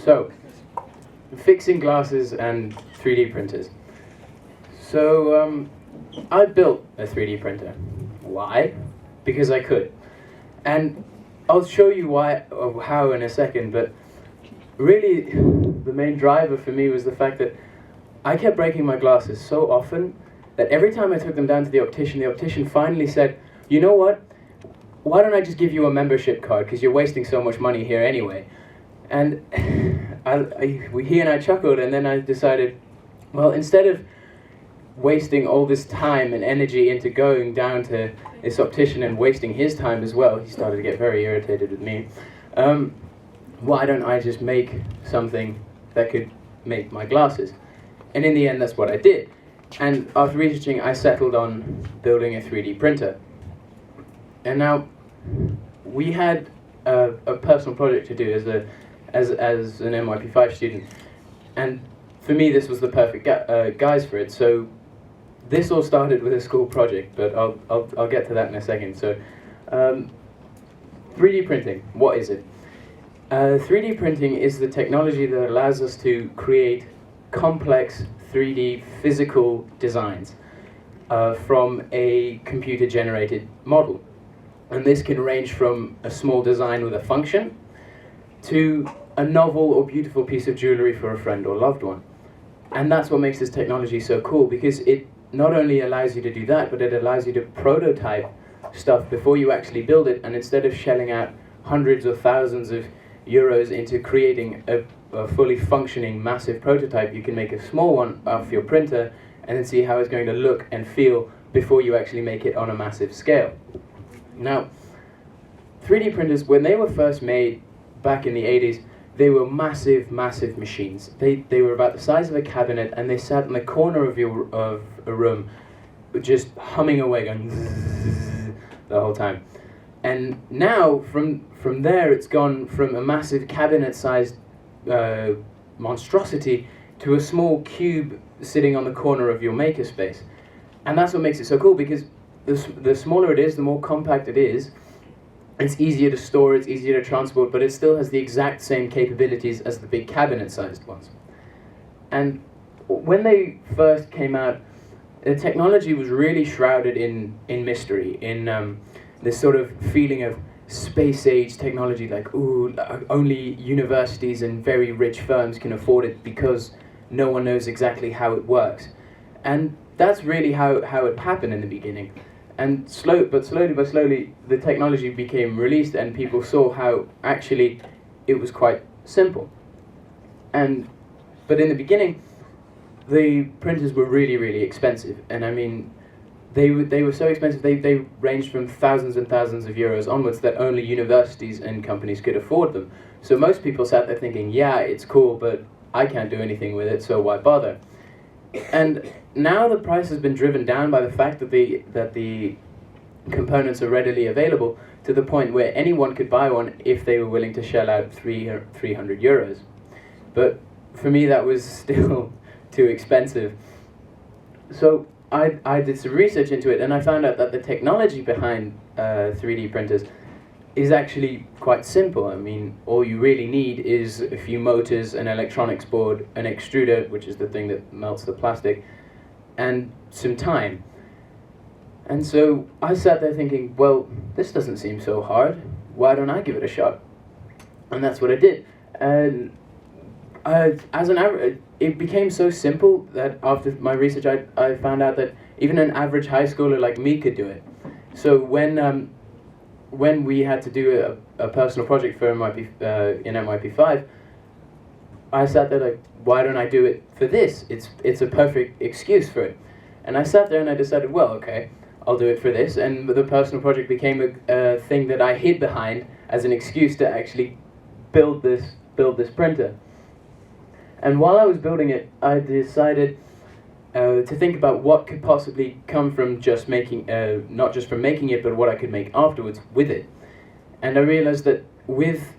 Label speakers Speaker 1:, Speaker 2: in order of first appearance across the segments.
Speaker 1: So, fixing glasses and 3D printers. So, I built a 3D printer. Why? Because I could. And I'll show you why, or how in a second, but really the main driver for me was the fact that I kept breaking my glasses so often that every time I took them down to the optician finally said, you know what, why don't I just give you a membership card, because you're wasting so much money here anyway. And he and I chuckled, and then I decided, well, instead of wasting all this time and energy into going down to this optician and wasting his time as well, he started to get very irritated with me, why don't I just make something that could make my glasses? And in the end, that's what I did. And after researching, I settled on building a 3D printer. And now, we had a personal project to do as an NYP5 student. And for me, this was the perfect guise for it. So this all started with a school project, but I'll get to that in a second. So 3D printing, what is it? 3D printing is the technology that allows us to create complex 3D physical designs from a computer-generated model. And this can range from a small design with a function to a novel or beautiful piece of jewelry for a friend or loved one. And that's what makes this technology so cool, because it not only allows you to do that, but it allows you to prototype stuff before you actually build it, and instead of shelling out hundreds or thousands of euros into creating a fully functioning massive prototype, you can make a small one off your printer and then see how it's going to look and feel before you actually make it on a massive scale. Now, 3D printers, when they were first made back in the 80s, they were massive, massive machines. They were about the size of a cabinet, and they sat in the corner of a room just humming away, going the whole time. And now, from there, it's gone from a massive cabinet-sized monstrosity to a small cube sitting on the corner of your makerspace. And that's what makes it so cool, because the smaller it is, the more compact it is. It's easier to store, it's easier to transport, but it still has the exact same capabilities as the big cabinet-sized ones. And when they first came out, the technology was really shrouded in mystery, in this sort of feeling of space-age technology, like, ooh, only universities and very rich firms can afford it because no one knows exactly how it works. And that's really how it happened in the beginning. And slowly but slowly, the technology became released, and people saw how actually it was quite simple. But in the beginning, the printers were really, really expensive. And I mean, they were so expensive, they ranged from thousands and thousands of euros onwards that only universities and companies could afford them. So most people sat there thinking, yeah, it's cool, but I can't do anything with it, so why bother? And now the price has been driven down by the fact that the components are readily available, to the point where anyone could buy one if they were willing to shell out 300 euros. But for me, that was still too expensive. So I did some research into it, and I found out that the technology behind 3D printers is actually quite simple. I mean, all you really need is a few motors, an electronics board, an extruder, which is the thing that melts the plastic, and some time. And so I sat there thinking, well, this doesn't seem so hard. Why don't I give it a shot? And that's what I did. And it became so simple that after my research, I found out that even an average high schooler like me could do it. So when we had to do a personal project for MIP, in NYP5, I sat there like, why don't I do it for this? It's a perfect excuse for it. And I sat there and I decided, well, okay, I'll do it for this. And the personal project became a thing that I hid behind as an excuse to actually build this printer. And while I was building it, I decided to think about what could possibly come from just making, not just from making it, but what I could make afterwards with it. And I realized that with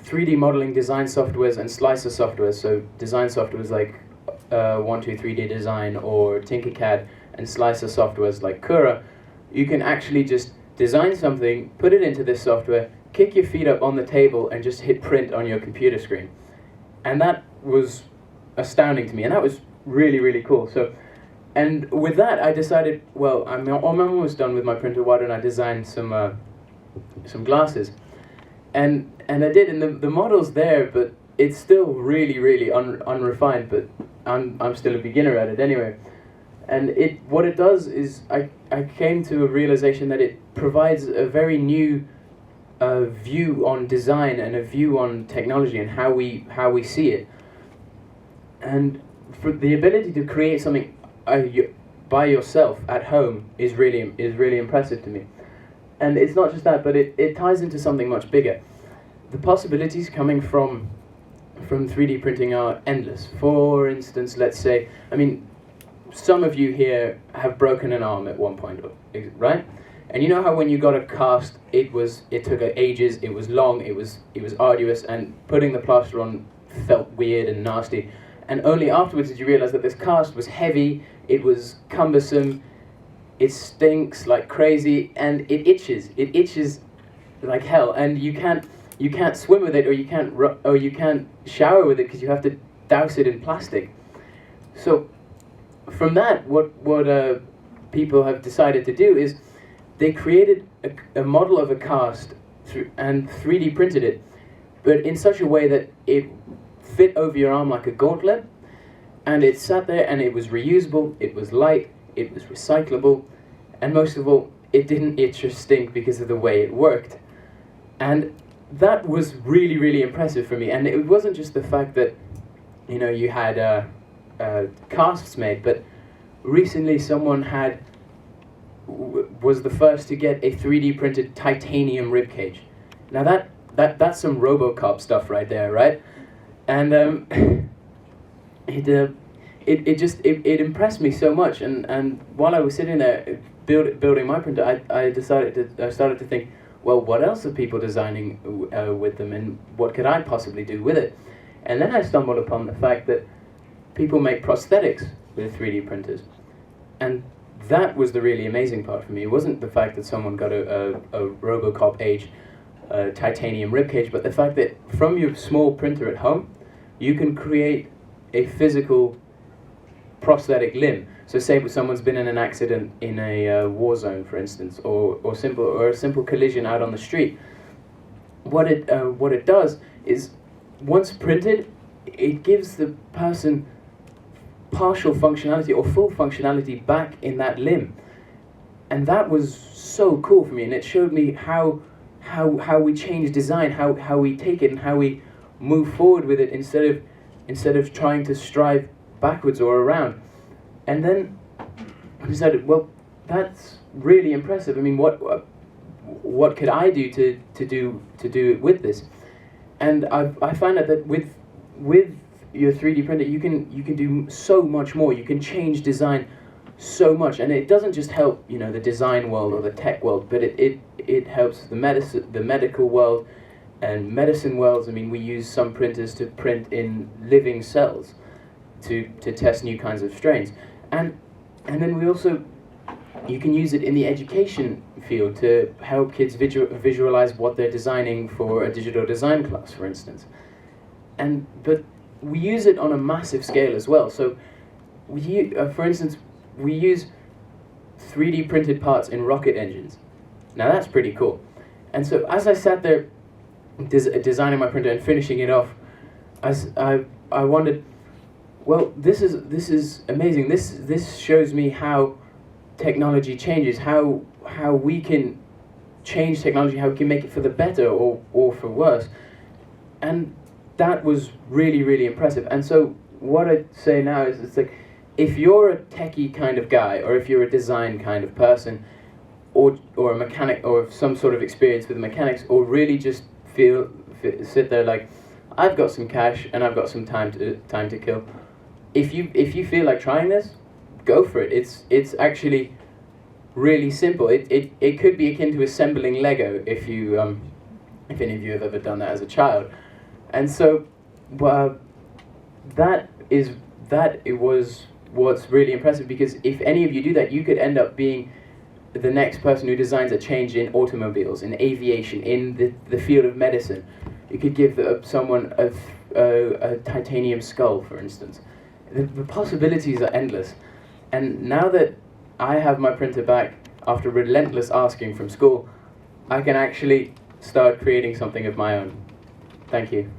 Speaker 1: 3D modeling design softwares and slicer softwares, so design softwares like 123D Design or Tinkercad, and slicer softwares like Cura, you can actually just design something, put it into this software, kick your feet up on the table, and just hit print on your computer screen. and that was astounding to me, and that was really, really cool. So, and with that, I decided, well, I'm almost done with my printer. Why don't I design some glasses? And I did, and the model's there, but it's still really, really unrefined. But I'm still a beginner at it anyway. And what it does is I came to a realization that it provides a very new view on design and a view on technology and how we see it. And for the ability to create something by yourself at home is really impressive to me. And it's not just that, but it ties into something much bigger. The possibilities coming from 3D printing are endless. For instance, let's say, I mean, some of you here have broken an arm at one point, right? And you know how when you got a cast, it took ages, it was long, it was arduous, and putting the plaster on felt weird and nasty. And only afterwards did you realize that this cast was heavy, it was cumbersome, it stinks like crazy, and it itches like hell, and you can't swim with it, or you can't shower with it because you have to douse it in plastic. So from that, what people have decided to do is they created a model of a cast and 3D printed it, but in such a way that it fit over your arm like a gauntlet, and it sat there, and it was reusable, it was light, it was recyclable, and most of all, it didn't itch or stink because of the way it worked. And that was really, really impressive for me. And it wasn't just the fact that, you know, you had casts made, but recently someone was the first to get a 3D printed titanium rib cage. Now that's some RoboCop stuff right there, right? And it impressed me so much. And while I was sitting there building my printer, I started to think, well, what else are people designing with them, and what could I possibly do with it? And then I stumbled upon the fact that people make prosthetics with 3D printers. And that was the really amazing part for me. It wasn't the fact that someone got a RoboCop age titanium ribcage, but the fact that from your small printer at home, you can create a physical prosthetic limb. So say someone's been in an accident in a war zone, for instance, or a simple collision out on the street. What it does is, once printed, it gives the person partial functionality or full functionality back in that limb. And that was so cool for me, and it showed me how we change design, how we take it and how we move forward with it instead of trying to strive backwards or around. And then I decided, well, that's really impressive. I mean, what could I do to do it with this? And I find out that with your 3D printer, you can do so much more. You can change design so much, and it doesn't just help, you know, the design world or the tech world, but it helps the medical world and medicine worlds. I mean, we use some printers to print in living cells to test new kinds of strains, and then you can use it in the education field to help kids visualize what they're designing for a digital design class, for instance. But we use it on a massive scale as well. So for instance, we use 3D printed parts in rocket engines. Now that's pretty cool. And so as I sat there designing my printer and finishing it off, I wondered, well, this is amazing. This shows me how technology changes, how we can change technology, how we can make it for the better or for worse. And that was really, really impressive. And so what I'd say now is, it's like, if you're a techie kind of guy, or if you're a design kind of person, or a mechanic, or some sort of experience with mechanics, or really just sit there like, I've got some cash and I've got some time to kill. If you feel like trying this, go for it. It's actually really simple. It could be akin to assembling Lego if any of you have ever done that as a child. And so that was what's really impressive, because if any of you do that, you could end up being the next person who designs a change in automobiles, in aviation, in the field of medicine. You could give someone a a titanium skull, for instance. The possibilities are endless. And now that I have my printer back after relentless asking from school, I can actually start creating something of my own. Thank you.